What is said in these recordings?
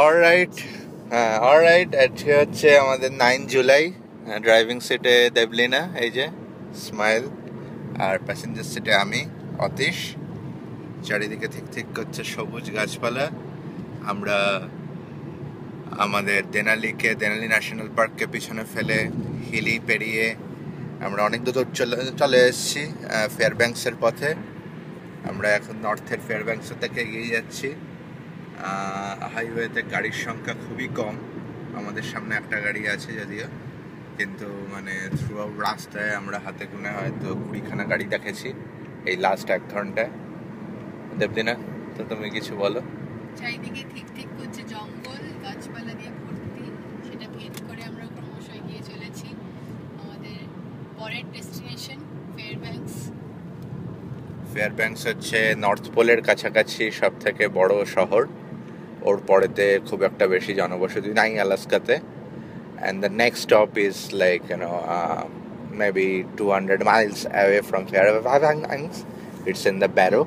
Alright, হ্যাঁ alright. আজকে হচ্ছে আমাদের 9 জুলাই। ড্রাইভিং সিটে দেবলিনা, এই যে স্মাইল, আর প্যাসেঞ্জার সিটে আমি অতীশ। চারিদিকে ঠিক ঠিক করছে সবুজ গাছপালা। আমরা আমাদের দেনালি ন্যাশনাল পার্ককে পিছনে ফেলে হিলি পেরিয়ে আমরা অনেক দূর চলে এসেছি ফেয়ারব্যাঙ্কসের পথে। আমরা এখন নর্থের ফেয়ারব্যাঙ্কসের থেকে এগিয়ে যাচ্ছি। হাইওয়েতে গাড়ির সংখ্যা খুবই কম, আমাদের সামনে একটা গাড়ি আছে যদিও, কিন্তু মানে থ্রু আউট রাস্তায় আমরা হাতে গুনে হয়তো 20খানা গাড়ি দেখেছি এই লাস্ট 1 ঘন্টায়। দেবদিনা, তো তুমি কিছু বলো। চারিদিকে ঠিক ঠিক করছে জঙ্গল, গাছপালা দিয়ে ভর্তি। সেটা ভেদ করে আমরা ক্রমশ এগিয়ে চলেছি আমাদের পরের ডেস্টিনেশন ফেয়ারব্যাঙ্কস হচ্ছে নর্থ পোলের কাছাকাছি সব থেকে বড় শহর। ওর পরেতে খুব একটা বেশি জনবসতি নাই আলাস্কাতে। And the next stop is like, maybe 200 miles away from Fairbanks. It's in the Barrow.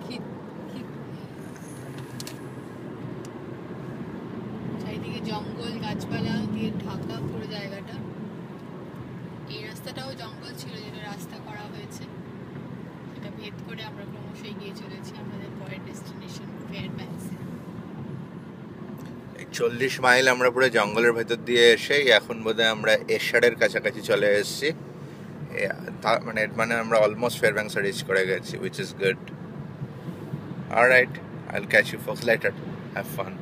চারিদিকে জঙ্গল গাছপালা দিয়ে ঢাকা পুরো জায়গাটা। এই রাস্তাটাও জঙ্গল ছিল, যেটা রাস্তা করা হয়েছে, সেটা ভেদ করে আমরা ক্রমশ এগিয়ে চলেছি আমাদের পরের ডেস্টিনেশন ফেয়ারব্যাঙ্কসে। 40 মাইল আমরা পুরো জঙ্গলের ভেতর দিয়ে এসে এখন বোধহয় আমরা এশারের কাছাকাছি চলে এসেছি। মানে আমরা অলমোস্ট ফেয়ারব্যাঙ্কস রিচ করে গেছি, which is good. All right, I'll catch you folks later. Have fun.